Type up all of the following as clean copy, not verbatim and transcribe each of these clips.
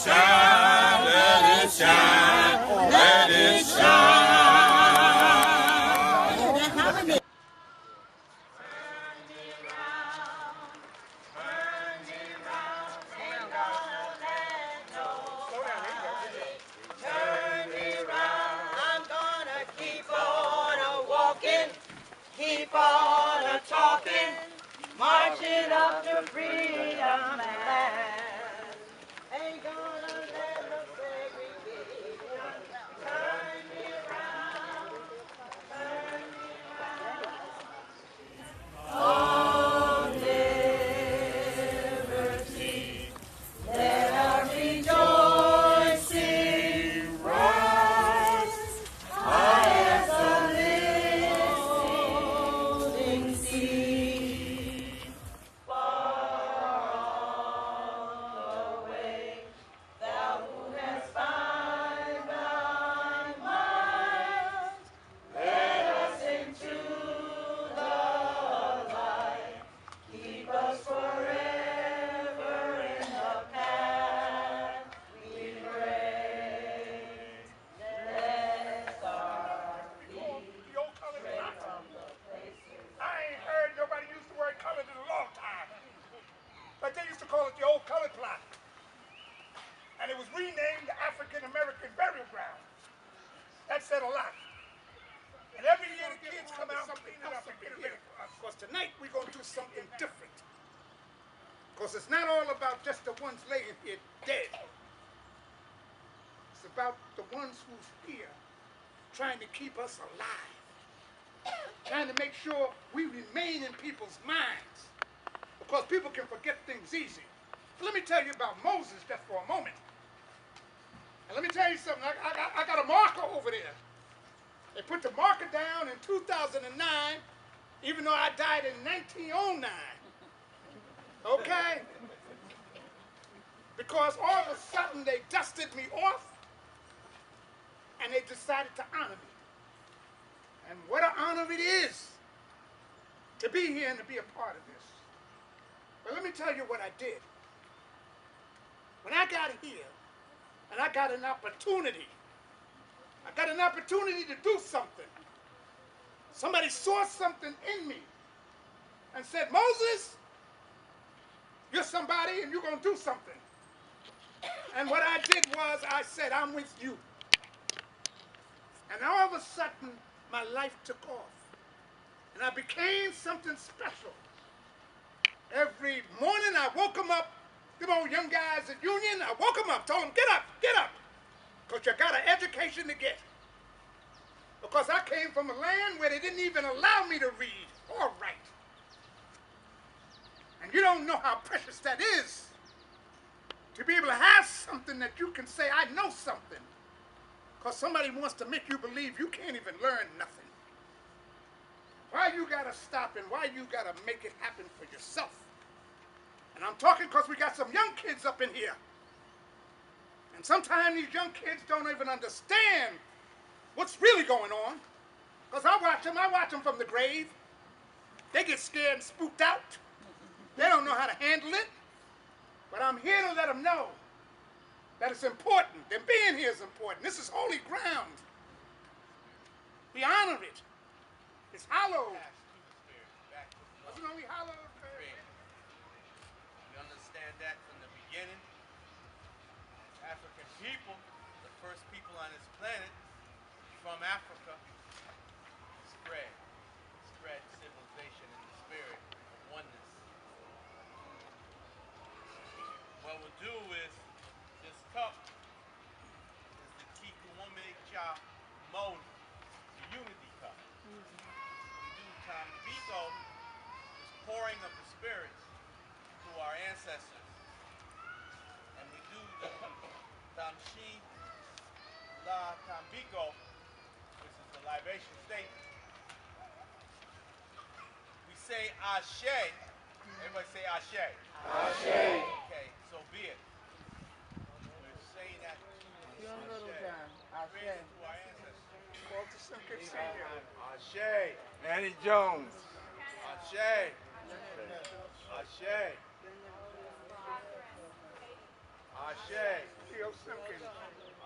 shine, let it shine, let it shine. Keep on a-talking, marching up to freedom land. Ain't gonna let no segregation turn me around, turn me around. On liberty, let our rejoicing rise, high as the but they used to call it the old colored plot. And it was renamed the African American Burial Ground. That said a lot. And every year the kids come out and clean it up and get it ready for us. Because tonight we're going to do something different. Because it's not all about just the ones laying here dead. It's about the ones who's here trying to keep us alive. Trying to make sure we remain in people's minds. Because people can forget things easy. But let me tell you about Moses just for a moment. And let me tell you something. I got a marker over there. They put the marker down in 2009, even though I died in 1909. Okay? Because all of a sudden they dusted me off and they decided to honor me. And what an honor it is to be here and to be a part of this. But let me tell you what I did. When I got here, and I got an opportunity to do something. Somebody saw something in me and said, Moses, you're somebody and you're going to do something. And what I did was I said, I'm with you. And all of a sudden, my life took off. And I became something special. Every morning I woke them up, them old young guys at Union, I woke them up, told them, get up, because you got an education to get. Because I came from a land where they didn't even allow me to read or write. And you don't know how precious that is, to be able to have something that you can say, I know something. Because somebody wants to make you believe you can't even learn nothing. Why you gotta stop and why you gotta make it happen for yourself? And I'm talking because we got some young kids up in here. And sometimes these young kids don't even understand what's really going on. Because I watch them from the grave. They get scared and spooked out. They don't know how to handle it. But I'm here to let them know that it's important. Them being here is important. This is holy ground. We honor it. It's hallowed. Wasn't only hallowed. You understand that from the beginning? African people, the first people on this planet from Africa, spread civilization in the spirit of oneness. What we'll do is this cup is the Kikuwome Cha Moni, the unity cup. Tambiko is pouring of the spirits to our ancestors. And we do the Tamshi La Tambiko, which is the libation statement. We say Ashe. Everybody say Ashe. Ashe. Okay, so be it. We're saying that You're a little down. Ashe. to our ancestors. Ashe. Annie Jones. Ashe. Ashe. Ashe. Theo Simpkins.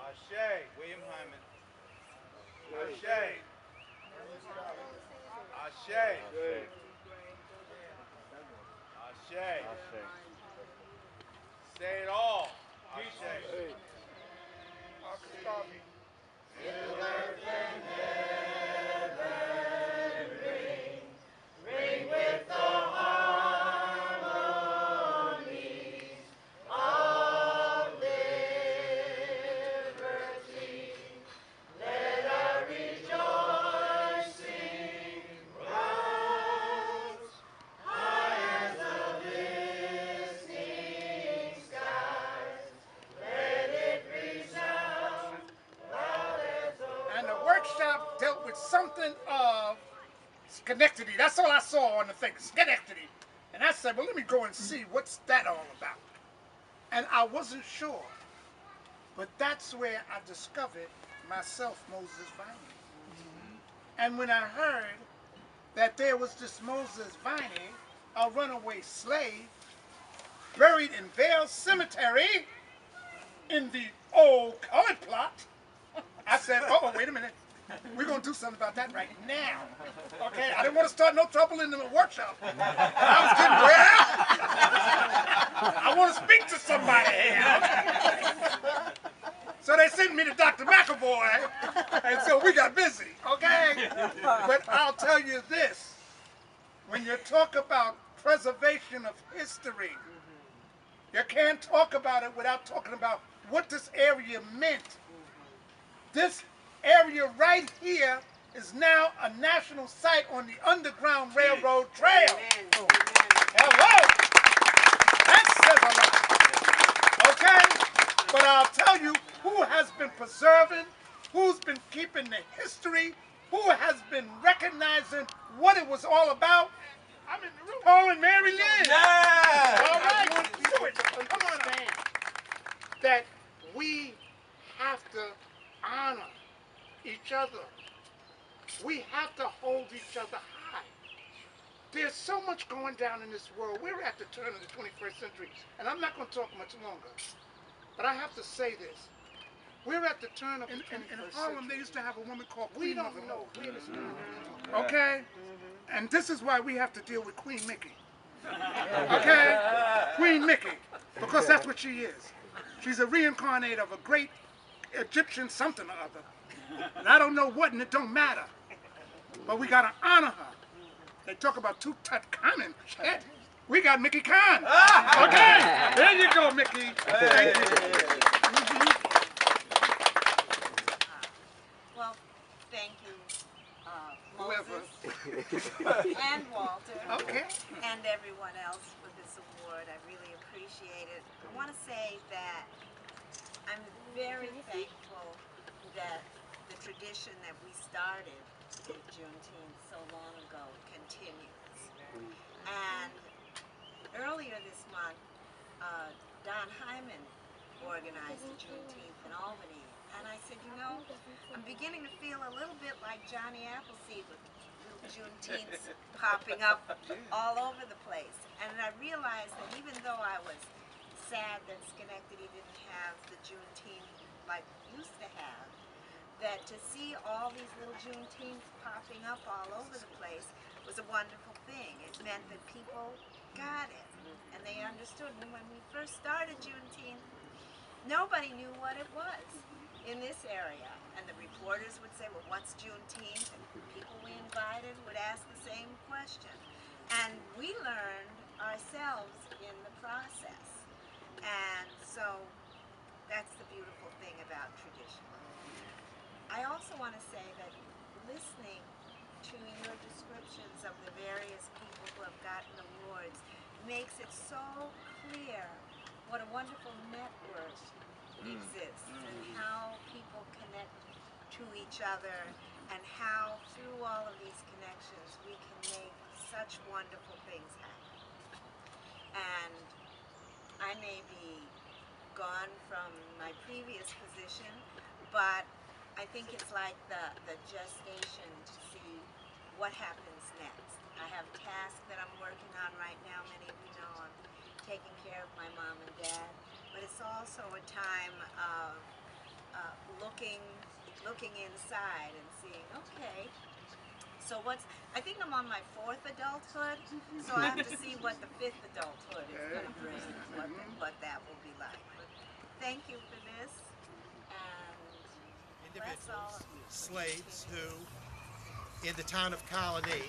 Ashe. William Hyman. Ashe. Ashe. Ashe. Say it all. Ashe. Marcus Garvey. And the workshop dealt with something of Schenectady. That's all I saw on the thing, Schenectady. And I said, well, let me go and see what's that all about. And I wasn't sure. But that's where I discovered myself, Moses Viney. And when I heard that there was this Moses Viney, a runaway slave, buried in Vale Cemetery in the old colored plot, I said, oh, wait a minute. We're going to do something about that right now. Okay? I didn't want to start no trouble in the workshop. I was getting well. I want to speak to somebody here. So they sent me to Dr. McAvoy, and so we got busy, okay? But I'll tell you this. When you talk about preservation of history, you can't talk about it without talking about what this area meant. This area right here is now a national site on the Underground Railroad Trail. Hello! That says a lot. Okay? But I'll tell you who has been preserving, who's been keeping the history, who has been recognizing what it was all about. I'm in the room. Paul and Mary Lynn. Yeah! All right, do it. Come on, understand that we have to honor each other. We have to hold each other high. There's so much going down in this world. We're at the turn of the 21st century, and I'm not going to talk much longer. But I have to say this. We're at the turn of the 21st century. In Harlem, they used to have a woman called Queen Mother. We don't know. We understand. Okay? And this is why we have to deal with Queen Mickey. Okay? Queen Mickey. Because that's what she is. She's a reincarnate of a great Egyptian something or other. And I don't know what, and it don't matter. But we got to honor her. They talk about Tutankhamun. Shit. We got Mickey Khan. Okay? There you go, Mickey. Thank you. Well, thank you, Whoever. Moses and Walter, Okay. and everyone else for this award. I really appreciate it. I want to say that I'm very thankful that the tradition that we started with Juneteenth so long ago continues. And earlier this month, Don Hyman organized the Juneteenth in Albany. And I said, you know, I'm beginning to feel a little bit like Johnny Appleseed with little Juneteenths popping up all over the place. And I realized that even though I was sad that Schenectady didn't have the Juneteenth like we used to have, that to see all these little Juneteenths popping up all over the place was a wonderful thing. It meant that people got it and they understood. And when we first started Juneteenth, nobody knew what it was in this area. And the reporters would say, well, what's Juneteenth? And people we invited would ask the same question. And we learned ourselves in the process. And so that's the beautiful thing about tradition. I also want to say that listening to your descriptions of the various people who have gotten awards makes it so clear what a wonderful network exists and how people connect to each other and how through all of these connections we can make such wonderful things happen. And I may be gone from my previous position, but I think it's like the gestation to see what happens next. I have tasks that I'm working on right now. Many of you know I'm taking care of my mom and dad, but it's also a time of looking inside and seeing, okay, so I think I'm on my 4th adulthood, so I have to see what the 5th adulthood is going to bring, what that will be like. But thank you for this, and bless all of you. Slaves who, in the town of Colony,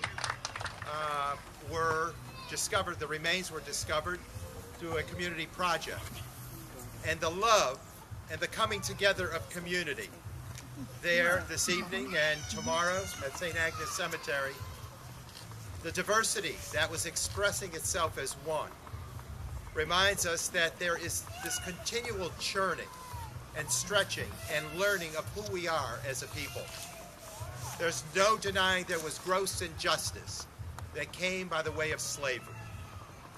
were discovered, the remains were discovered through a community project. And the love and the coming together of community there this evening and tomorrow at St. Agnes Cemetery, the diversity that was expressing itself as one, reminds us that there is this continual churning and stretching and learning of who we are as a people. There's no denying there was gross injustice that came by the way of slavery,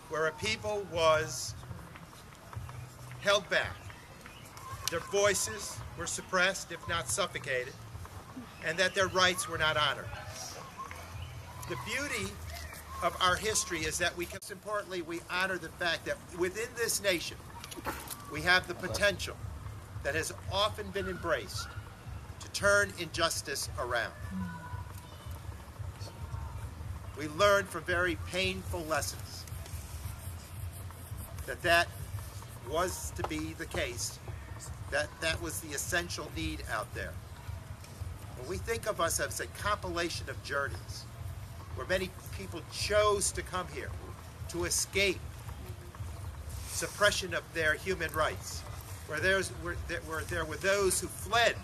where a people was held back. Their voices were suppressed, if not suffocated, and that their rights were not honored. The beauty of our history is that we can, most importantly, we honor the fact that within this nation, we have the potential that has often been embraced to turn injustice around. We learned from very painful lessons that was to be the case, that was the essential need out there. When we think of us as a compilation of journeys, where many people chose to come here to escape suppression of their human rights, where there were those who fled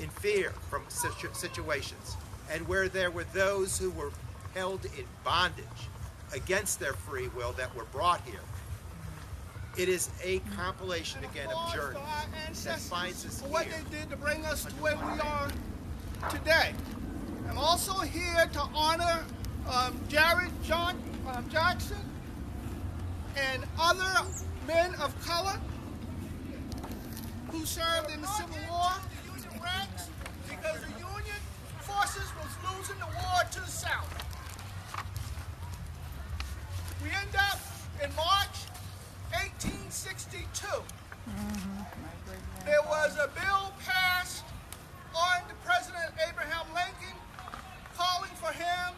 in fear from situations, and where there were those who were held in bondage against their free will that were brought here. It is a compilation again of journeys that finds us for what here. they did to bring us to where we are today. I'm also here to honor Jared Jackson and other men of color who served in the Civil War, the Union ranks, because the Union forces was losing the war to the South. We end up in March 1862. There was a bill passed on President Abraham Lincoln calling for him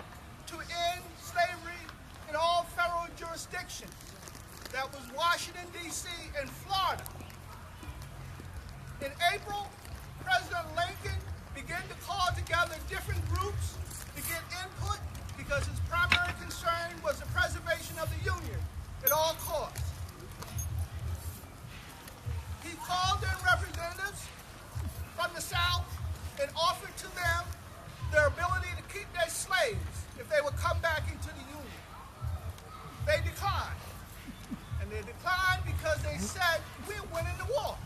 to end slavery in all federal jurisdictions. That was Washington, D.C. and Florida. In April, President Lincoln began to call together different groups to get input because his primary concern was the preservation of the Union at all costs. He called in representatives from the South and offered to them their ability to keep their slaves if they would come back into the Union. They declined. And they declined because they said, we're winning the war.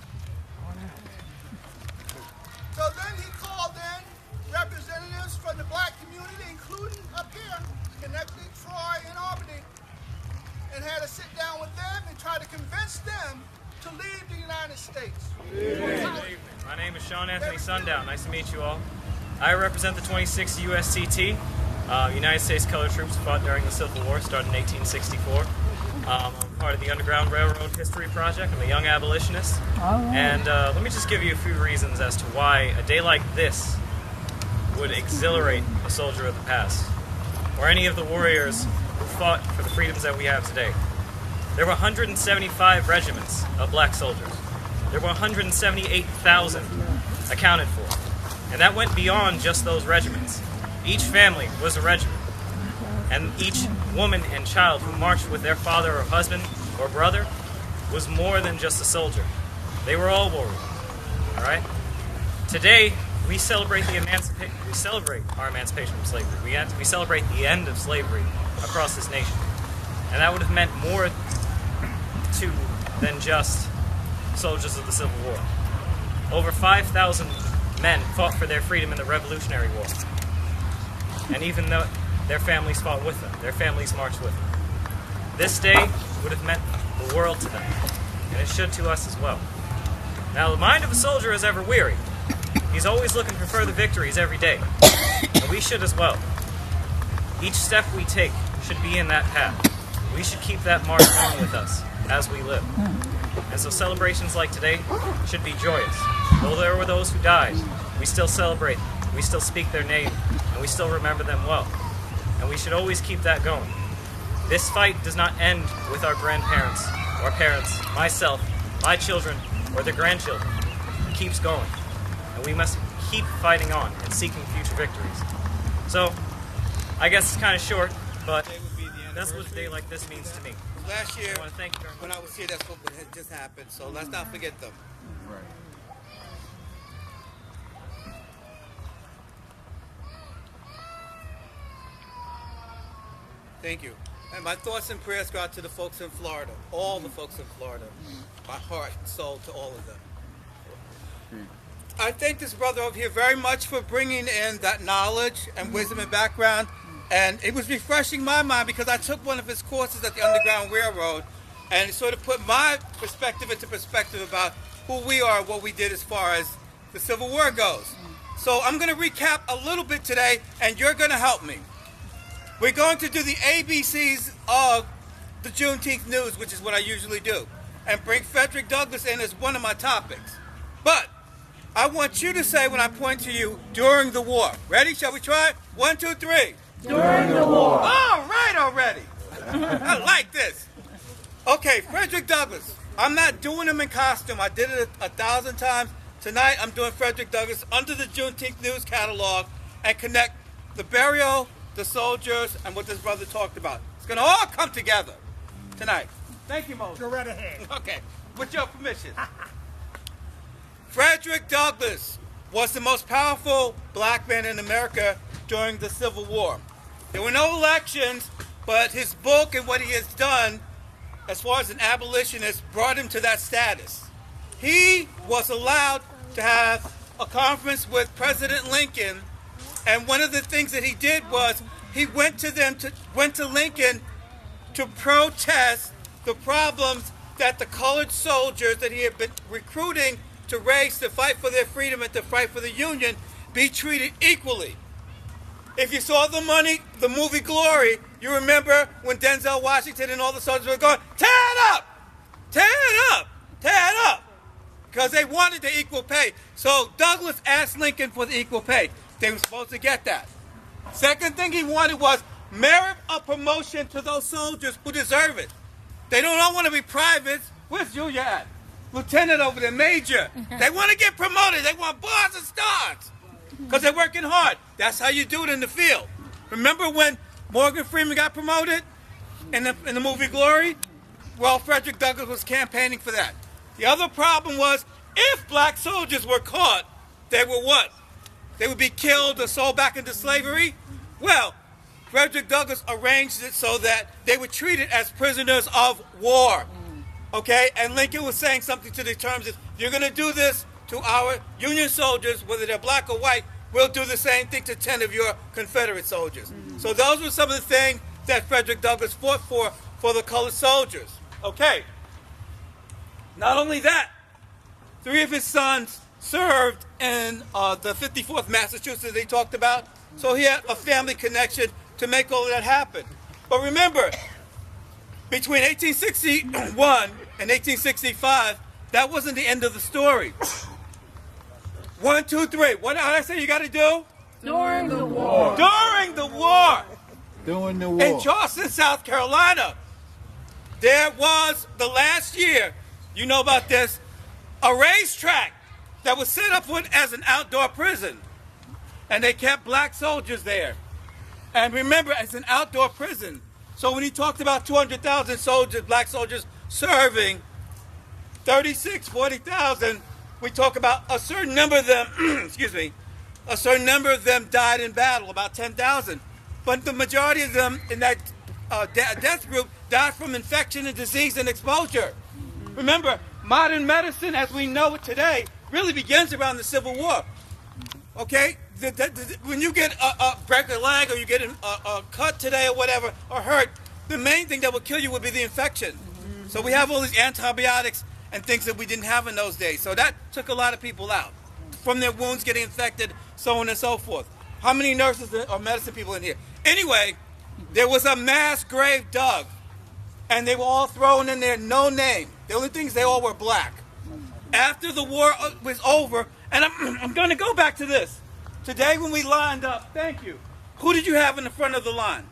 So then he called in representatives from the black community, including up here, Schenectady, Troy, and Albany, and had to sit down with them and try to convince them to leave the United States. Good evening. My name is Sean Anthony Sundown. Nice to meet you all. I represent the 26th USCT, United States Colored Troops fought during the Civil War, started in 1864. I'm part of the Underground Railroad History Project. I'm a young abolitionist. And let me just give you a few reasons as to why a day like this would exhilarate a soldier of the past, or any of the warriors who fought for the freedoms that we have today. There were 175 regiments of black soldiers. There were 178,000 accounted for. And that went beyond just those regiments. Each family was a regiment. And each woman and child who marched with their father or husband or brother was more than just a soldier. They were all warriors. All right? Today, we celebrate our emancipation from slavery. We celebrate the end of slavery across this nation. And that would have meant more to than just soldiers of the Civil War. Over 5,000 men fought for their freedom in the Revolutionary War. And even though their families fought with them, their families marched with them. This day would have meant the world to them, and it should to us as well. Now, the mind of a soldier is ever weary. He's always looking for further victories every day, and we should as well. Each step we take should be in that path. we should keep that mark on with us as we live. And so celebrations like today should be joyous. Though there were those who died, we still celebrate, we still speak their name, and we still remember them well. And we should always keep that going. This fight does not end with our grandparents, our parents, myself, my children, or their grandchildren. It keeps going. And we must keep fighting on and seeking future victories. So, I guess it's kind of short, but that's what a day like this means to me. Last year, I want to thank you very when much. I was here, that's what had just happened. So let's not forget them. Thank you. And my thoughts and prayers go out to the folks in Florida, all the folks in Florida. My heart and soul to all of them. I thank this brother over here very much for bringing in that knowledge and wisdom and background. And it was refreshing my mind because I took one of his courses at the Underground Railroad and it sort of put my perspective into perspective about who we are, what we did as far as the Civil War goes. So I'm going to recap a little bit today and you're going to help me. We're going to do the ABCs of the Juneteenth news, which is what I usually do, and bring Frederick Douglass in as one of my topics. But I want you to say when I point to you, during the war. Ready? Shall we try? 1, 2, 3. During the war. All right already. I like this. Okay, Frederick Douglass. I'm not doing him in costume. I did it 1,000 times. Tonight I'm doing Frederick Douglass under the Juneteenth news catalog and connect the burial, the soldiers, and what this brother talked about. It's going to all come together tonight. Thank you, Moses. Go right ahead. Okay, with your permission. Frederick Douglass was the most powerful black man in America during the Civil War. There were no elections, but his book and what he has done as far as an abolitionist brought him to that status. He was allowed to have a conference with President Lincoln, and one of the things that he did was he went to Lincoln to protest the problems that the colored soldiers that he had been recruiting to raise to fight for their freedom and to fight for the Union be treated equally. If you saw the movie Glory, you remember when Denzel Washington and all the soldiers were going, tear it up, tear it up, tear it up, because they wanted the equal pay. So Douglass asked Lincoln for the equal pay. They were supposed to get that. Second thing he wanted was merit of promotion to those soldiers who deserve it. They don't all want to be privates. Where's Julia at? Lieutenant over there, Major. They want to get promoted. They want bars and stars because they're working hard. That's how you do it in the field. Remember when Morgan Freeman got promoted in the movie Glory? Well, Frederick Douglass was campaigning for that. The other problem was if black soldiers were caught, they were what? They would be killed or sold back into slavery? Well, Frederick Douglass arranged it so that they were treated as prisoners of war. Okay? And Lincoln was saying something to the terms of, you're going to do this to our Union soldiers, whether they're black or white, we'll do the same thing to 10 of your Confederate soldiers. So those were some of the things that Frederick Douglass fought for the colored soldiers. Okay. Not only that, 3 of his sons served in the 54th Massachusetts they talked about. So he had a family connection to make all of that happen. But remember, between 1861 and 1865, that wasn't the end of the story. 1, 2, 3. What did I say you got to do? During the war. During the war. During the war. In Charleston, South Carolina, there was, the last year, you know about this, a racetrack that was set up as an outdoor prison. And they kept black soldiers there. And remember, it's an outdoor prison. So when he talked about 200,000 soldiers, black soldiers serving, 40,000, we talk about a certain number of them, excuse me, a certain number of them died in battle, about 10,000. But the majority of them in that death group died from infection and disease and exposure. Remember, modern medicine as we know it today really begins around the Civil War. Okay? When you get a break a leg or you get a cut today or whatever, or hurt, the main thing that will kill you would be the infection. So we have all these antibiotics and things that we didn't have in those days. So that took a lot of people out from their wounds getting infected, so on and so forth. How many nurses or medicine people in here? Anyway, there was a mass grave dug and they were all thrown in there, no name. The only things, they all were black. After the war was over, and I'm going to go back to this. Today when we lined up, thank you, who did you have in the front of the line?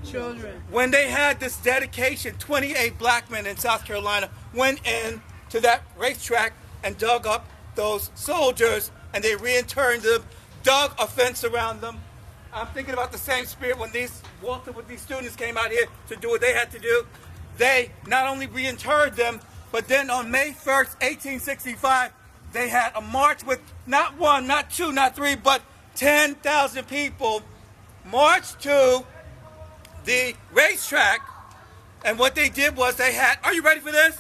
Children. When they had this dedication, 28 black men in South Carolina went in to that racetrack and dug up those soldiers, and they reinterred them, dug a fence around them. I'm thinking about the same spirit when Walter with these students came out here to do what they had to do. They not only reinterred them, but then on May 1st, 1865, they had a march with not one, not two, not three, but 10,000 people marched to the racetrack. And what they did was they had, are you ready for this?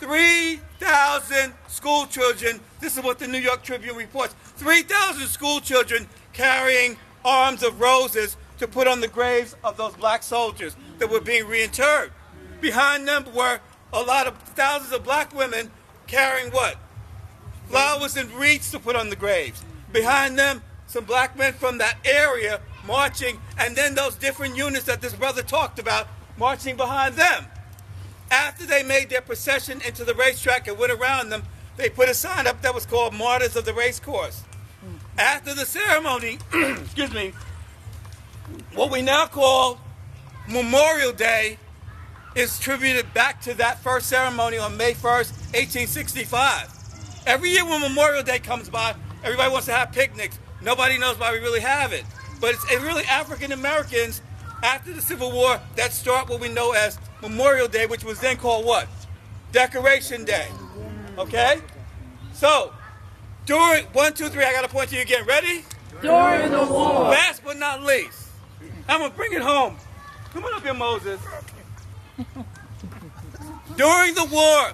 3,000 school children. This is what the New York Tribune reports. 3,000 school children carrying arms of roses to put on the graves of those black soldiers that were being reinterred. Behind them were a lot of thousands of black women carrying what? Flowers and wreaths to put on the graves. Behind them, some black men from that area marching, and then those different units that this brother talked about marching behind them. After they made their procession into the racetrack and went around them, they put a sign up that was called Martyrs of the Racecourse. After the ceremony, excuse me, what we now call Memorial Day is attributed back to that first ceremony on May 1st, 1865. Every year when Memorial Day comes by, everybody wants to have picnics. Nobody knows why we really have it. But it's really African Americans after the Civil War that start what we know as Memorial Day, which was then called what? Decoration Day. Okay? So, during, 1, 2, 3, I got to point to you again. Ready? During the war. Last but not least, I'm going to bring it home. Come on up here, Moses. During the war,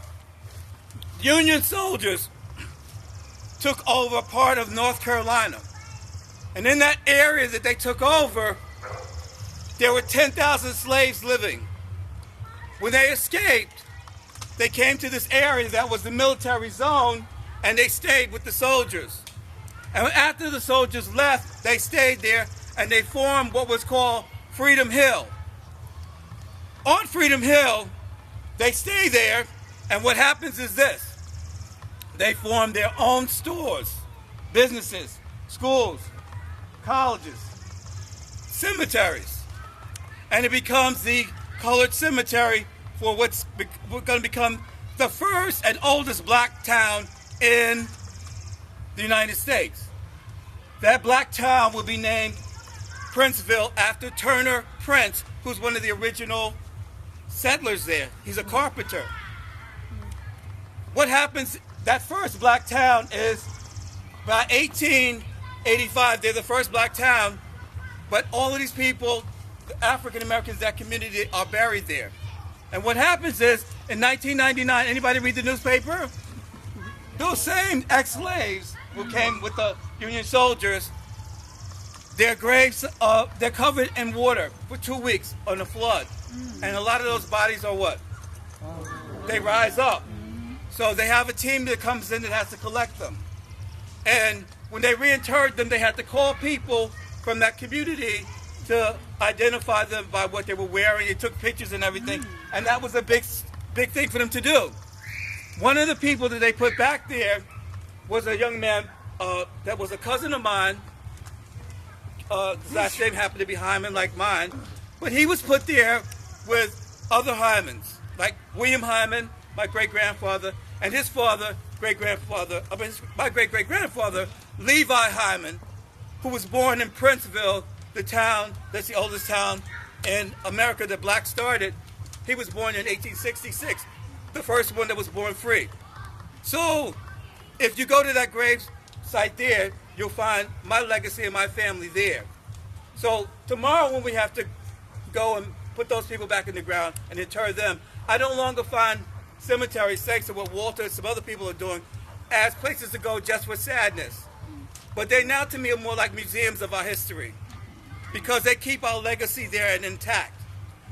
Union soldiers took over part of North Carolina. And in that area that they took over, there were 10,000 slaves living. When they escaped, they came to this area that was the military zone, and they stayed with the soldiers. And after the soldiers left, they stayed there, and they formed what was called Freedom Hill. On Freedom Hill, they stay there, and what happens is this. They form their own stores, businesses, schools, colleges, cemeteries, and it becomes the colored cemetery for what's going to become the first and oldest black town in the United States. That black town will be named Princeville after Turner Prince, who's one of the original settlers there. He's a carpenter. What happens, that first black town is by 1885, they're the first black town, but all of these people, the African Americans, that community, are buried there. And what happens is, in 1999, anybody read the newspaper? Those same ex-slaves who came with the Union soldiers, their graves, they're covered in water for 2 weeks on a flood. And a lot of those bodies are what? They rise up. So they have a team that comes in that has to collect them. And when they reinterred them, they had to call people from that community to identify them by what they were wearing. They took pictures and everything. And that was a big thing for them to do. One of the people that they put back there was a young man that was a cousin of mine. His last name happened to be Hyman, like mine. But he was put there with other Hymans, like William Hyman, my great-grandfather, and his father, my great-great-grandfather, Levi Hyman, who was born in Princeville, the town that's the oldest town in America that blacks started. He was born in 1866, the first one that was born free. So, if you go to that grave site there, you'll find my legacy and my family there. So, tomorrow when we have to go and put those people back in the ground and inter them, I no longer find cemeteries, thanks to what Walter and some other people are doing, as places to go just for sadness. But they now, to me, are more like museums of our history, because they keep our legacy there and intact.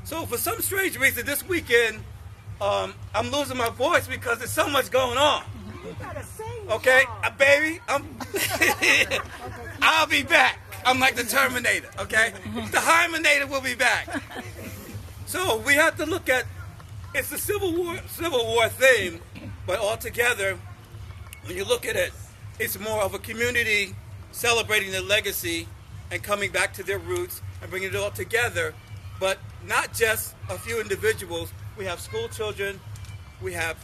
So for some strange reason, this weekend, I'm losing my voice because there's so much going on. Okay, baby, I'll be back. I'm like the Terminator, okay? The Hymenator will be back. So we have to look at, it's the Civil War theme, but altogether, when you look at it, it's more of a community celebrating their legacy and coming back to their roots and bringing it all together, but not just a few individuals. We have school children, we have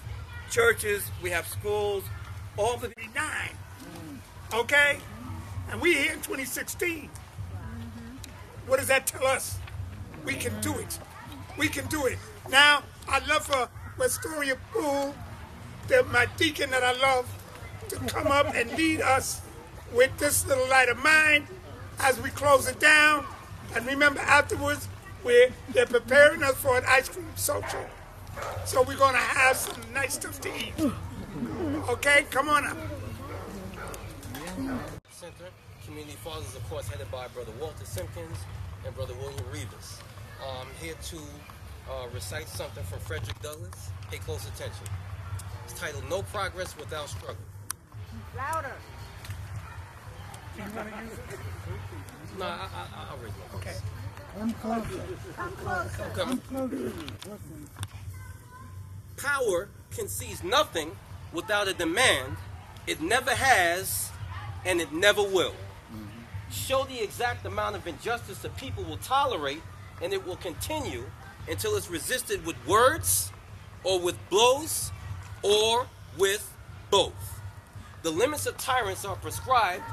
churches, we have schools, all the 9. Okay? And we're here in 2016. What does that tell us? We can do it. We can do it. Now, I'd love for Westoria Poole, my deacon that I love, to come up and lead us with this little light of mine as we close it down. And remember, afterwards, they're preparing us for an ice cream social. So we're going to have some nice stuff to eat. Okay? Come on up. Center, Community Fathers, of course, headed by Brother Walter Simpkins and Brother William Rivas. Here to recite something from Frederick Douglass. Pay close attention. It's titled No Progress Without Struggle. Louder. No, I'll raise my voice. Okay. Come closer. Power concedes nothing without a demand. It never has, and it never will. Show the exact amount of injustice that people will tolerate, and it will continue until it's resisted with words, or with blows, or with both. The limits of tyrants are prescribed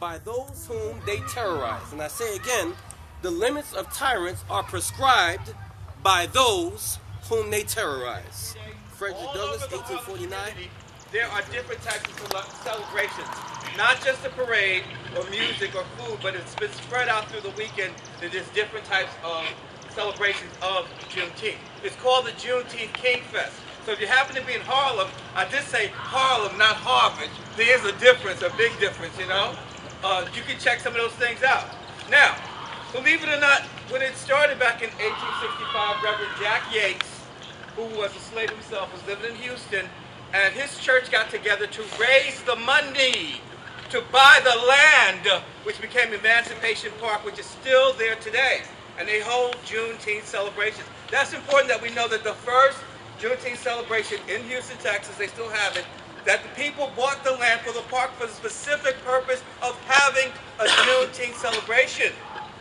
by those whom they terrorize. And I say again, the limits of tyrants are prescribed by those whom they terrorize. Frederick Douglass, 1849. There are different types of celebrations, not just a parade or music or food, but it's been spread out through the weekend that there's different types of celebrations of Juneteenth. It's called the Juneteenth King Fest. So if you happen to be in Harlem, I did say Harlem, not Harvard. There is a difference, a big difference, you know? You can check some of those things out. Now, believe it or not, when it started back in 1865, Reverend Jack Yates, who was a slave himself, was living in Houston, and his church got together to raise the money to buy the land, which became Emancipation Park, which is still there today. And they hold Juneteenth celebrations. That's important that we know that the first Juneteenth celebration in Houston, Texas, they still have it, that the people bought the land for the park for the specific purpose of having a Juneteenth celebration.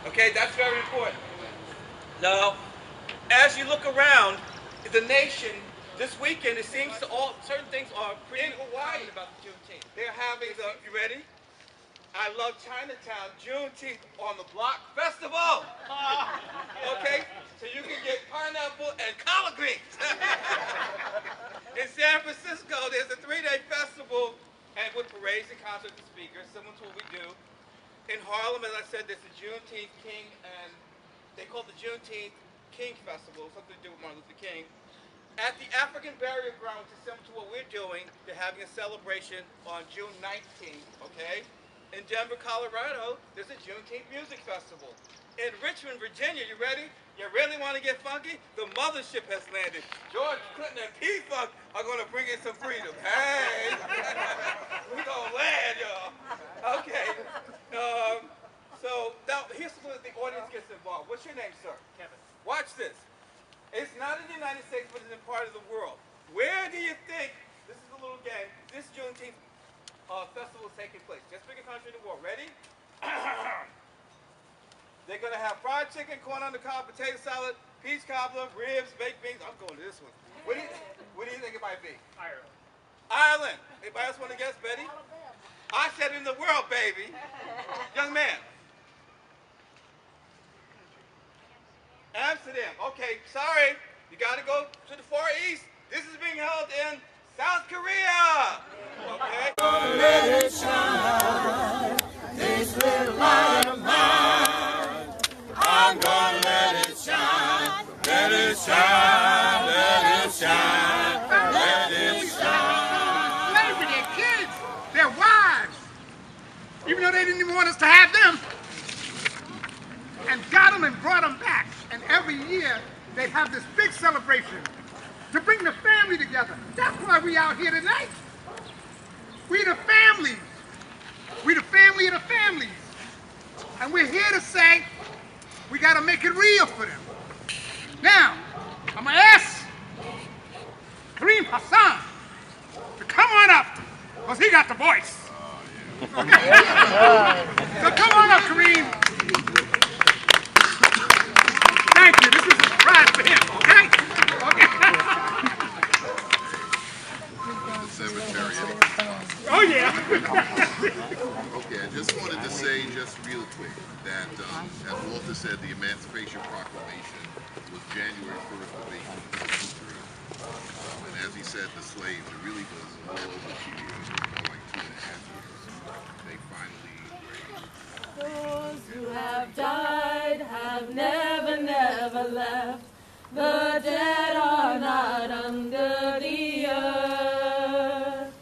Okay, that's very important. Now, as you look around the nation, this weekend, it seems to all, certain things are pretty Hawaii about the Juneteenth. They're having the, you ready? I love Chinatown Juneteenth on the Block Festival. Okay, so you can get pineapple and collard greens. In San Francisco, there's a 3-day festival, and with parades and concerts and speakers, similar to what we do. In Harlem, as I said, there's the Juneteenth King, and they call it the Juneteenth King Festival, something to do with Martin Luther King. At the African Burial Ground, which is similar to what we're doing, they're having a celebration on June 19th, okay? In Denver, Colorado, there's a Juneteenth Music Festival. In Richmond, Virginia, you ready? You really want to get funky? The mothership has landed. George Clinton and P-Funk are going to bring in some freedom. Hey! We're going to land, y'all. Okay. So now, here's where the audience gets involved. What's your name, sir? Kevin. Watch this. It's not in the United States, but it's in part of the world. Where do you think, this is a little game, this Juneteenth festival is taking place? Just pick a country in the world. Ready? They're going to have fried chicken, corn on the cob, potato salad, peach cobbler, ribs, baked beans. I'm going to this one. What do you think it might be? Ireland. Ireland. Anybody else want to guess, Betty? Alabama. I said in the world, baby. Young man. Amsterdam. Okay, sorry. You got to go to the Far East. This is being held in South Korea. Okay? Let it shine. This little light of mine. I'm gonna let it shine. Let it shine. Let it shine. Let it shine. Slavery, their kids, their wives, even though they didn't even want us to have them, and got them and brought them back. And every year, they have this big celebration to bring the family together. That's why we out here tonight. We the families. We the family of the families. And we're here to say, we gotta make it real for them. Now, I'm going to ask Kareem Hassan to come on up, because he got the voice. Okay. So come on up, Kareem. Thank you. This is a surprise for him, okay? Okay. The cemetery. Oh, yeah. Okay, I just wanted to say just real quick that, as Walter said, the Emancipation Proclamation was January 1st of 1863. And as he said, the slaves, it really was all over 2 years, more like 2.5 years. They finally were able. Those who have died have never, never left. The dead are not under the earth.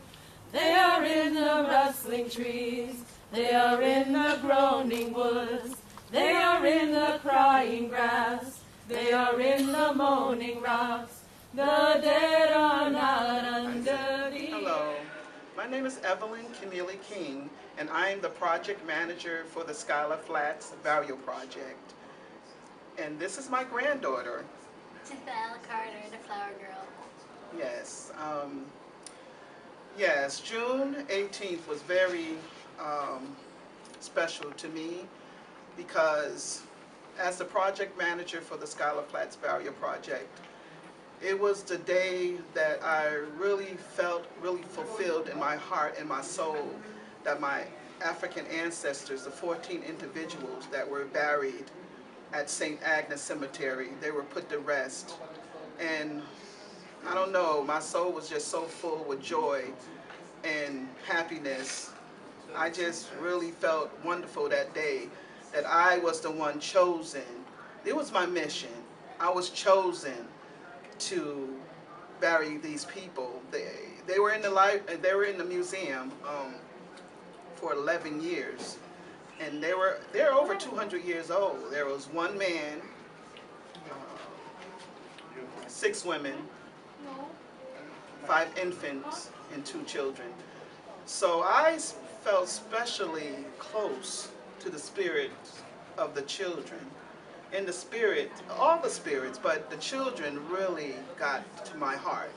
They are in the rustling trees. They are in the groaning woods. They are in the crying grass. They are in the moaning rocks. The dead are not under the earth. Hello, my name is Evelyn Keneally King, and I am the project manager for the Schuyler Flats Vale project. And this is my granddaughter. Vale Carter, the flower girl. Yes. Yes, June 18th was very special to me because as the project manager for the Schuyler Flats Vale project, it was the day that I really felt really fulfilled in my heart and my soul that my African ancestors, the 14 individuals that were buried at St. Agnes Cemetery, they were put to rest. And I don't know, my soul was just so full with joy and happiness. I just really felt wonderful that day that I was the one chosen. It was my mission. I was chosen to bury these people. They were in the museum for 11 years, and they're over 200 years old. There was one man, 6 women, 5 infants, and 2 children. So I felt especially close to the spirit of the children. In the spirit, all the spirits, but the children really got to my heart.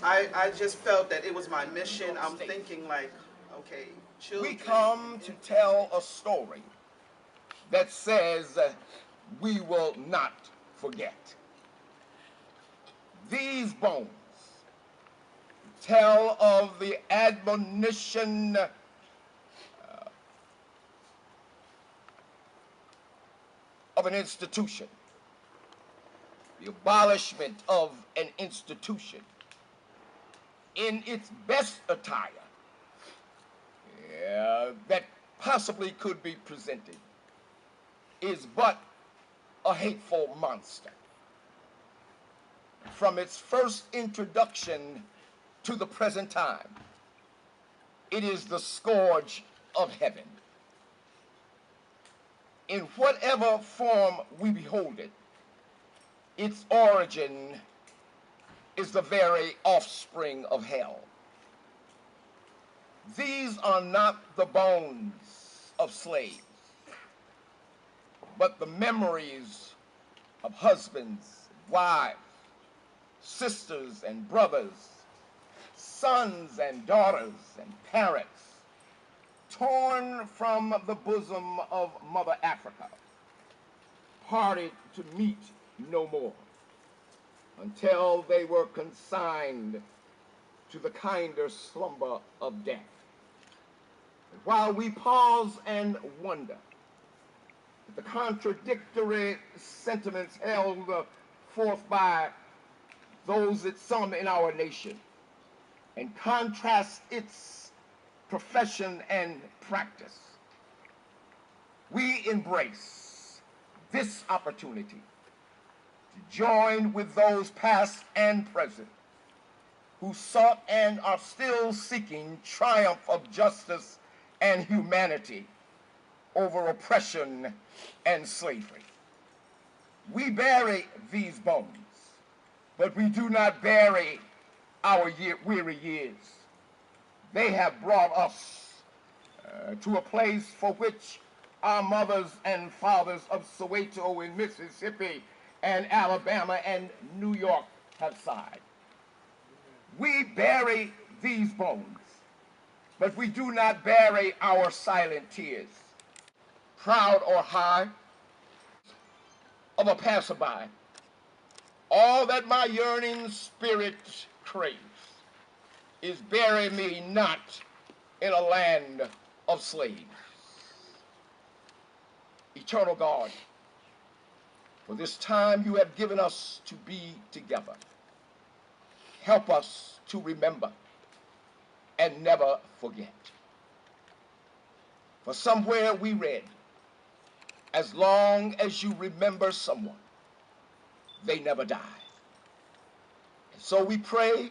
I just felt that it was my mission. I'm thinking like, okay, children. We come to tell a story that says we will not forget. These bones tell of the admonition of an institution, the abolishment of an institution in its best attire that possibly could be presented is but a hateful monster. From its first introduction to the present time, it is the scourge of heaven. In whatever form we behold it, its origin is the very offspring of hell. These are not the bones of slaves, but the memories of husbands, wives, sisters and brothers, sons and daughters and parents, torn from the bosom of Mother Africa, parted to meet no more, until they were consigned to the kinder slumber of death. And while we pause and wonder at the contradictory sentiments held forth by those that some in our nation, and contrast its profession and practice, we embrace this opportunity to join with those past and present who sought and are still seeking triumph of justice and humanity over oppression and slavery. We bury these bones, but we do not bury our weary years. They have brought us to a place for which our mothers and fathers of Soweto in Mississippi and Alabama and New York have sighed. We bury these bones, but we do not bury our silent tears. Proud or high of a passerby, all that my yearning spirit craves is bury me not in a land of slaves. Eternal God, for this time you have given us to be together, help us to remember and never forget. For somewhere we read, as long as you remember someone, they never die. And so we pray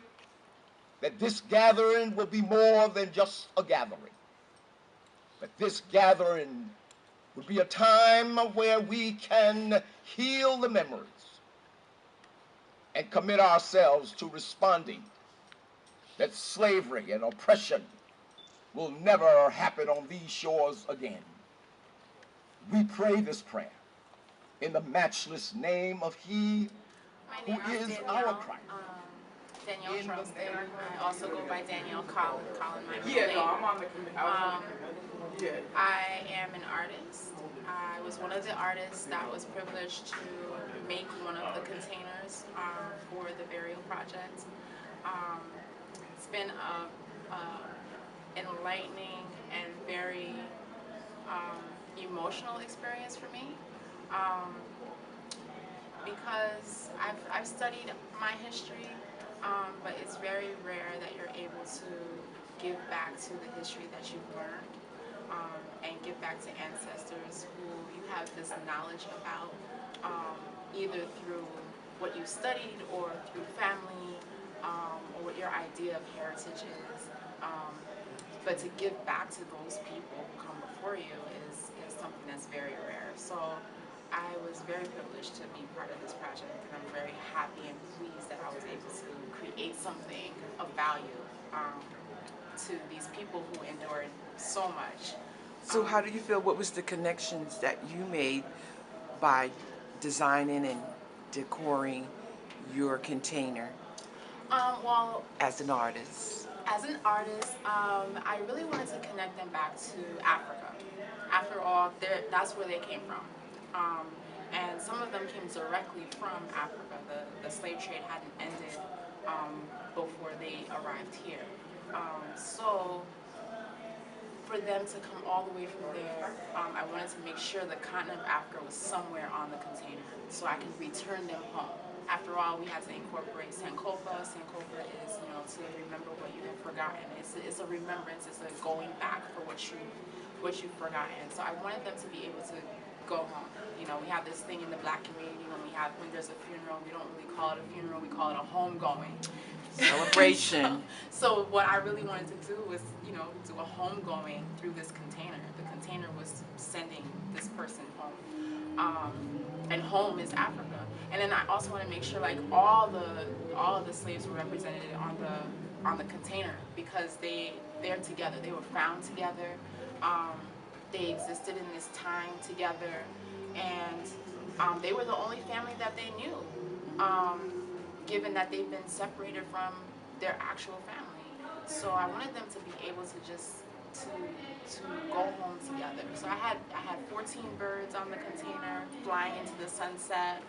that this gathering will be more than just a gathering, but this gathering will be a time where we can heal the memories and commit ourselves to responding that slavery and oppression will never happen on these shores again. We pray this prayer in the matchless name of He who is our Christ. Danielle Charleston. I also go by Danielle Collin my middle Yeah, name. no, I'm on the committee. I am an artist. I was one of the artists that was privileged to make one of the containers for the burial project. It's been a enlightening and very emotional experience for me. Because I've studied my history, but it's very rare that you're able to give back to the history that you've learned and give back to ancestors who you have this knowledge about, either through what you studied or through family or what your idea of heritage is. But to give back to those people who come before you is something that's very rare. So I was very privileged to be part of this project, and I'm very happy and pleased that I was able to create something of value to these people who endured so much. So how do you feel, what was the connections that you made by designing and decoring your container Well, as an artist? As an artist, I really wanted to connect them back to Africa. After all, that's where they came from. And some of them came directly from Africa. The slave trade hadn't ended before they arrived here. So for them to come all the way from there, I wanted to make sure the continent of Africa was somewhere on the container so I could return them home. After all, we had to incorporate Sankofa. Sankofa is, to remember what you have forgotten. It's a remembrance. It's a going back for what you've forgotten. So I wanted them to be able to go home. We have this thing in the Black community when there's a funeral, we don't really call it a funeral. We call it a homegoing. Celebration. So what I really wanted to do was, do a homegoing through this container. The container was sending this person home, and home is Africa. And then I also want to make sure all of the slaves were represented on the container because they're together. They were found together. They existed in this time together, and they were the only family that they knew, given that they've been separated from their actual family. So I wanted them to be able to just to go home together. So I had 14 birds on the container flying into the sunset.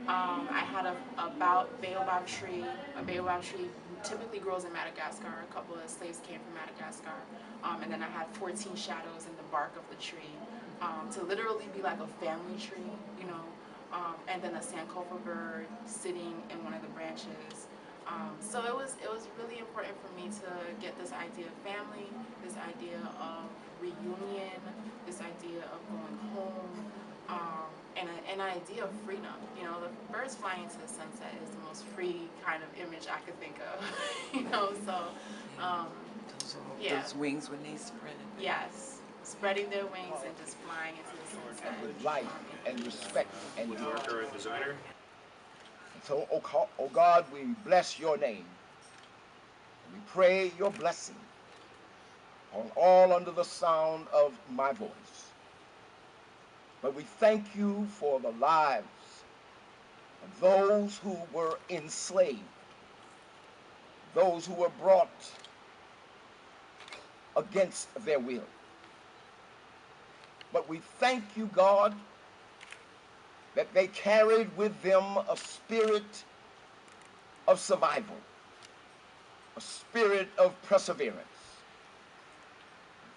I had a baobab tree. A baobab tree typically grows in Madagascar. A couple of slaves came from Madagascar. And then I had 14 shadows in the bark of the tree to literally be like a family tree, and then a Sankofa bird sitting in one of the branches. So it was really important for me to get this idea of family, this idea of reunion, this idea of going home, and an idea of freedom. The birds flying into the sunset is the most free kind of image I could think of. Those wings when they spread. Yes, spreading their wings and just flying into the sunset. With life and respect and Woodworker and designer. So, oh God, we bless your name. We pray your blessing on all under the sound of my voice. But we thank you for the lives those who were enslaved, those who were brought against their will. But we thank you, God, that they carried with them a spirit of survival, a spirit of perseverance.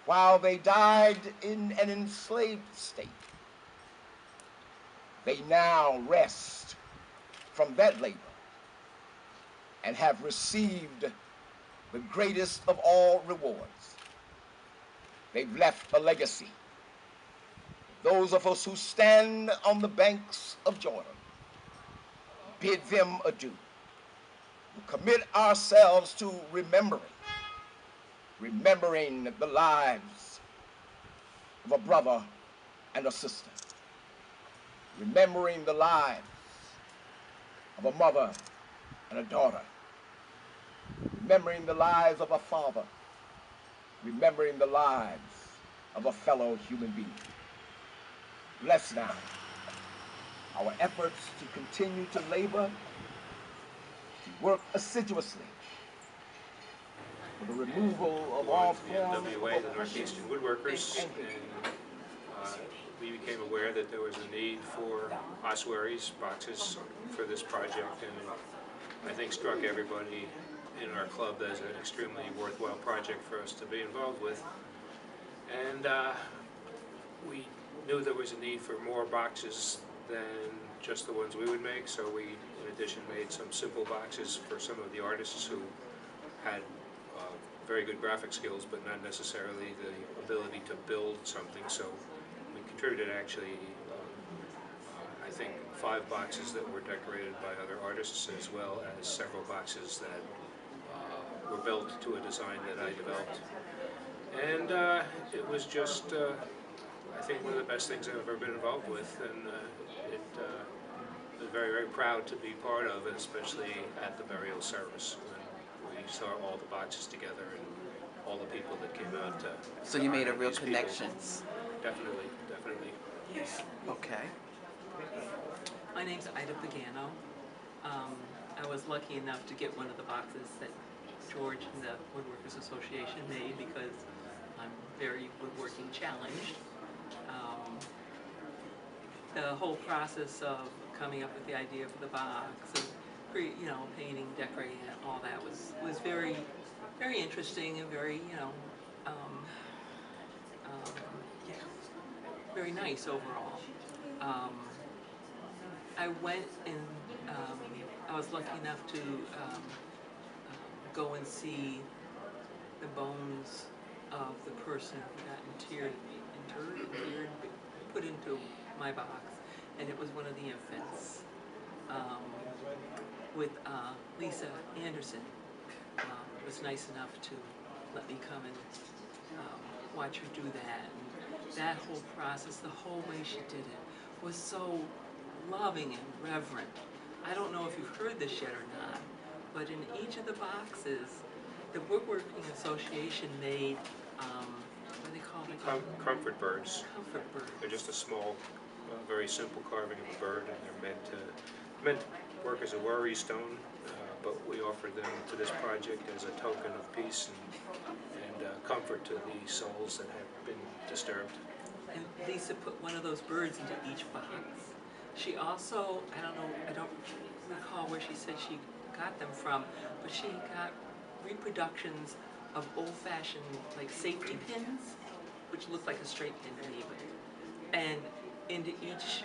While they died in an enslaved state, they now rest from that labor and have received the greatest of all rewards. They've left a legacy. Those of us who stand on the banks of Jordan bid them adieu. We commit ourselves to remembering the lives of a brother and a sister, remembering the lives of a mother and a daughter, remembering the lives of a father, remembering the lives of a fellow human being. Bless now our efforts to continue to labor, to work assiduously for the removal of all forms of NWA, the oppression Northeastern Woodworkers, and hatred. we became aware that there was a need for ossuaries, boxes for this project, and I think struck everybody in our club as an extremely worthwhile project for us to be involved with. And we knew there was a need for more boxes than just the ones we would make, so we, in addition, made some simple boxes for some of the artists who had very good graphic skills, but not necessarily the ability to build something. So we contributed actually, I think, 5 boxes that were decorated by other artists, as well as several boxes that were built to a design that I developed. And it was just, I think, one of the best things I've ever been involved with, and I was very, very proud to be part of it, especially at the burial service when we saw all the boxes together and all the people that came out to So you made a honor real these connections. people. Definitely, definitely. Yes. Okay. My name's Ida Pagano. I was lucky enough to get one of the boxes that George and the Woodworkers Association made because I'm very woodworking challenged. The whole process of coming up with the idea for the box, and painting, decorating it, all that was very, very interesting and very, very nice overall. I went and I was lucky enough to go and see the bones of the person who got interred, put into my box, and it was one of the infants with Lisa Anderson. Was nice enough to let me come and watch her do that. And that whole process, the whole way she did it, was so loving and reverent. I don't know if you've heard this yet or not, but in each of the boxes, the Woodworking Association made, what do they call them? Comfort birds. Comfort birds. They're just a small, very simple carving of a bird, and they're meant to work as a worry stone, but we offered them to this project as a token of peace and comfort to the souls that have been disturbed. And Lisa put one of those birds into each box. She also, I don't recall where she said she got them from, but she got reproductions of old-fashioned, like, safety pins, which looked like a straight pin to me, and into each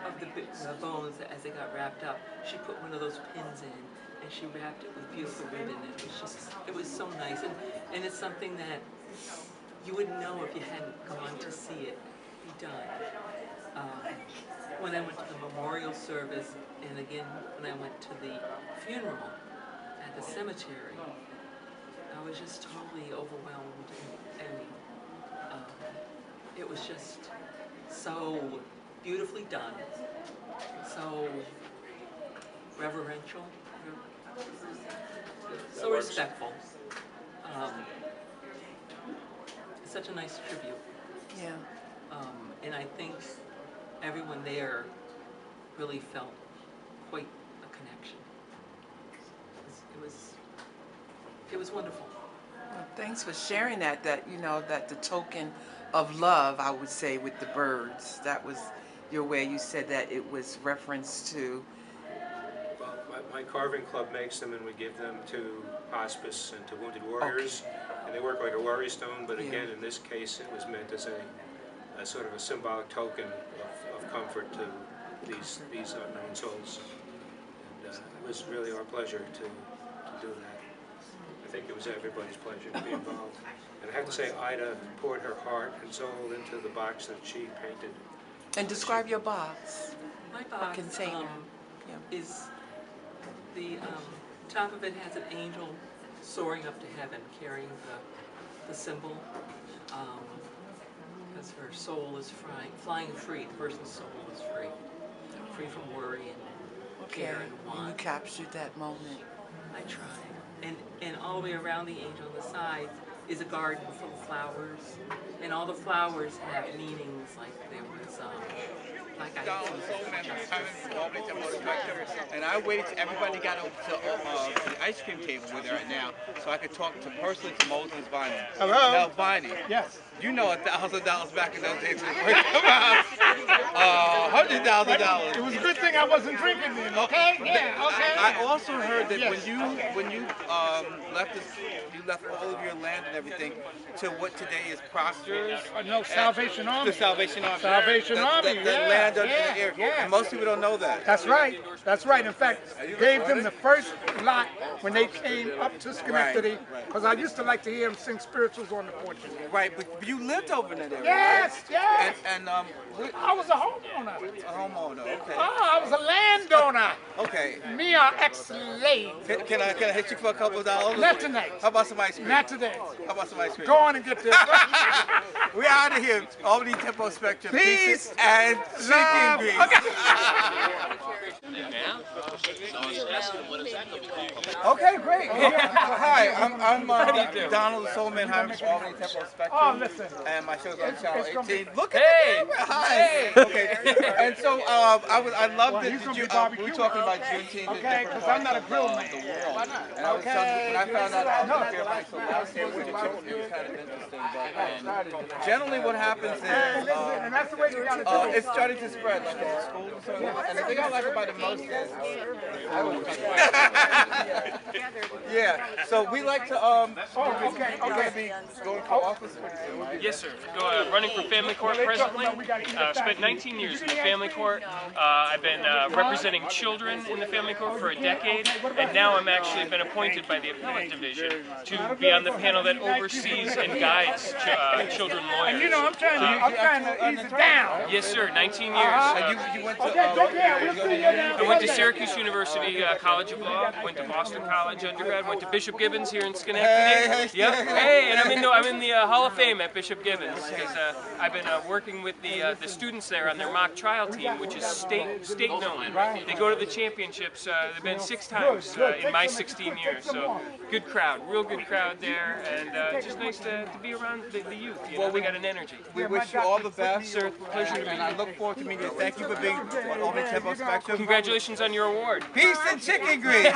of the bones, as they got wrapped up, she put one of those pins in, and she wrapped it with beautiful ribbon. It was so nice, and it's something that you wouldn't know if you hadn't gone to see it be done. When I went to the memorial service, and again when I went to the funeral at the cemetery, I was just totally overwhelmed, and it was just so beautifully done, so reverential, so respectful. Such a nice tribute. Yeah. And I think everyone there really felt quite a connection. It was wonderful. Well, thanks for sharing that, that the token of love, I would say, with the birds. That was your way. You said that it was reference to. Well, my carving club makes them, and we give them to hospice and to wounded warriors. Okay. And they work like a worry stone, but again, in this case, it was meant as a sort of a symbolic token of comfort to these unknown souls. And it was really our pleasure to do that. I think it was everybody's pleasure to be involved. And I have to say, Ida poured her heart and soul into the box that she painted. And describe your box. My box container. Is the top of it has an angel soaring up to heaven, carrying the symbol, because her soul is flying free. The person's soul is free from worry and care and want. And you captured that moment. I tried. And all the way around the angel on the side is a garden full of flowers, and all the flowers have meanings. Like there was and I waited till everybody got over to the ice cream table where they're at now, so I could talk personally to Moses Viney. Hello. Now, Viney. Yes. You know $1,000 back in those days was worth about $100,000. It was a good thing I wasn't drinking then. Okay. Yeah. Okay. I also heard that when you left all of your land and everything to what today is Prosper's. No, Salvation Army. The Salvation Army. Salvation Army. The land under the air. And most people don't know that. That's right. That's right. In fact, gave them the first lot when they came up to Schenectady, because I used to like to hear them sing spirituals on the porch. Right, but you lived over in that area. Yes, right? yes. And I was a homeowner. A homeowner, okay. I was a landowner. Okay. Me, an ex-slave. Can I hit you for a couple of dollars? Not tonight. How about some ice cream? Not today. How about some ice cream? Go on and get this. We're out of here. Albany Tempo Spectrum. Peace and love. chicken grease. Okay, great. Hi, I'm Donald Solomon Harris, Albany Tempo Spectrum. Oh, listen. And my show's on Channel 18. Look at the camera. Hi. Hey. Okay. And so I love that we were talking about Juneteenth. Okay, because I'm not a grill man. And I was telling you, when I found out I was here, so I was here with you, it was kind of interesting. But generally what happens is and that's the way you gotta do it. It's starting to spread, like in the schools and so on. And the thing I like about it most is yeah. So we like to okay. Going for office. Yes, sir. Running for family court presently. Spent 19 years in the family court. I've been representing children in the family court for a decade, and now I'm actually been appointed by the appellate division to be on the panel that oversees and guides children lawyers. And you know, I'm trying to ease it down. Yes, sir. 19 years. You went to I went to Syracuse University College of Law. Went to Boston College undergrad. Went to Bishop Gibbons here in Schenectady. Yep. Hey, and I'm in the Hall of Fame at Bishop Gibbons because I've been working with the students there on their mock trial team, which is state known. They go to the championships. They've been 6 times in my 16 years. So good crowd, real good crowd there, and just nice to be around the youth. You know, they got an energy. We wish you all the best, sir. Pleasure to be and I look forward to meeting you. Thank you for being on Albany Tempo Spectrum. Congratulations on your award. Peace and chicken grease.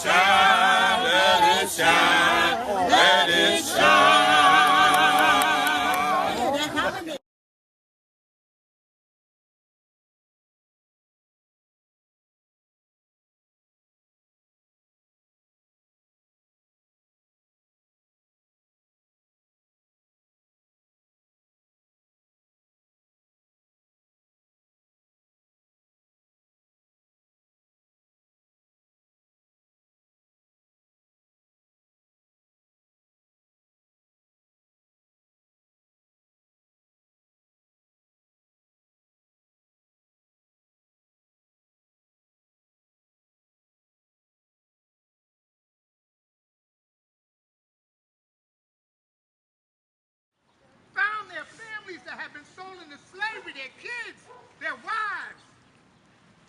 shine, let it shine, let it shine. Found their families that had been sold into slavery, their kids, their wives,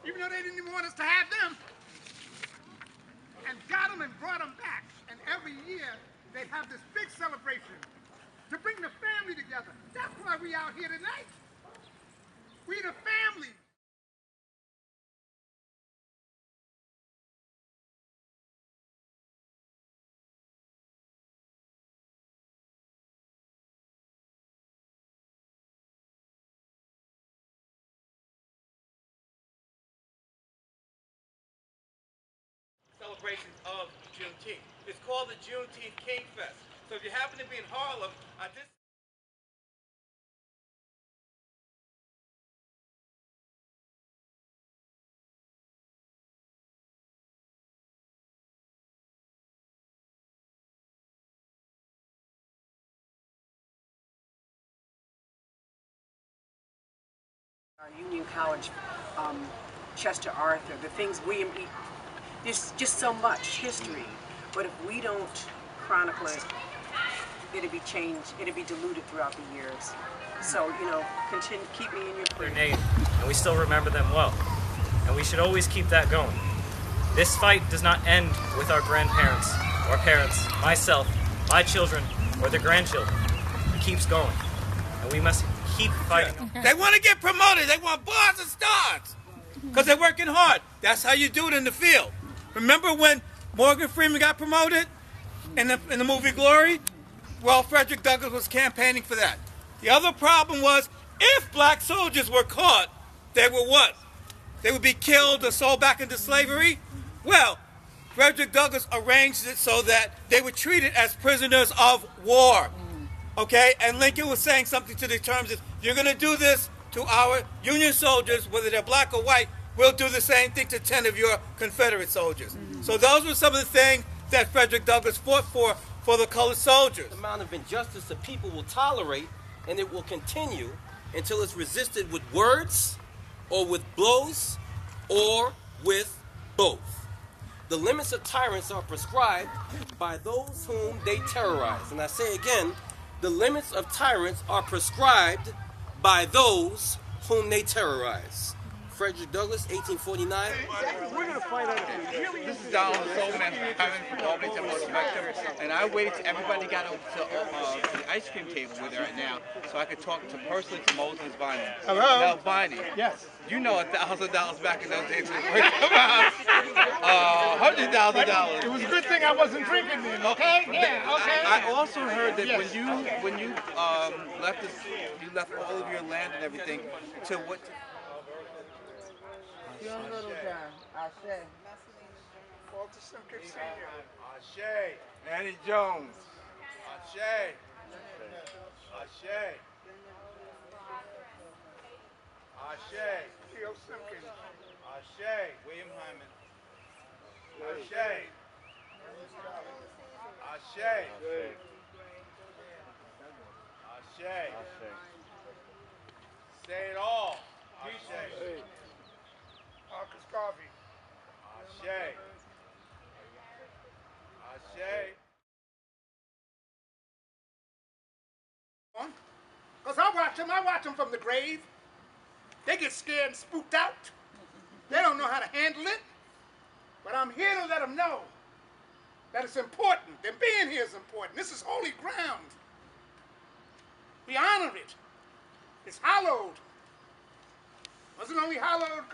even though they didn't even want us to have them, and got them and brought them back. And every year, they'd have this big celebration to bring the family together. That's why we out here tonight. We the family. Celebration of Juneteenth. It's called the Juneteenth King Fest. So if you happen to be in Harlem, this Union College, Chester Arthur, the things there's just so much history, but if we don't chronicle it, it'll be changed, it'll be diluted throughout the years. So, you know, continue, keep me in your Their prayers. name, and we still remember them well. And we should always keep that going. This fight does not end with our grandparents, or parents, myself, my children, or their grandchildren. It keeps going. And we must keep fighting. They want to get promoted. They want bars and stars because they're working hard. That's how you do it in the field. Remember when Morgan Freeman got promoted in the movie Glory? Well, Frederick Douglass was campaigning for that. The other problem was if black soldiers were caught, they were what? They would be killed or sold back into slavery? Well, Frederick Douglass arranged it so that they were treated as prisoners of war. Okay, and Lincoln was saying something to the terms of, you're going to do this to our Union soldiers, whether they're black or white, we'll do the same thing to 10 of your Confederate soldiers. So those were some of the things that Frederick Douglass fought for the colored soldiers. The amount of injustice that people will tolerate, and it will continue until it's resisted with words, or with blows, or with both. The limits of tyrants are prescribed by those whom they terrorize. And I say again, the limits of tyrants are prescribed by those whom they terrorize. Frederick Douglass, 1849. We're going to find out if this is Donald Soulman from Albany Temple Spectrum, and I waited till everybody got over to the ice cream table where they're at now, so I could talk personally to Moses Bonnie. Hello? Now, Bonnie. Yes. You know $1,000 back in those days was worth about $100,000. It was a good thing I wasn't drinking then, okay? Yeah, okay. I also heard that when you left all of your land and everything to what? Young Little John, Ashe. Walter Simcoe Sr. Ashe. Annie Jones. Ashe. Ashe. Ashe. Theo Simpkins. Ashe. William Hyman. Ashe. Ashe. Ashe. Say it all. Ashe. Marcus Garvey. Ashe. Ashe. Because I watch them from the grave. They get scared and spooked out. They don't know how to handle it. But I'm here to let them know that it's important. Them being here is important. This is holy ground. We honor it. It's hallowed. Wasn't only hallowed,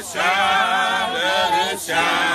Shine, let it shine.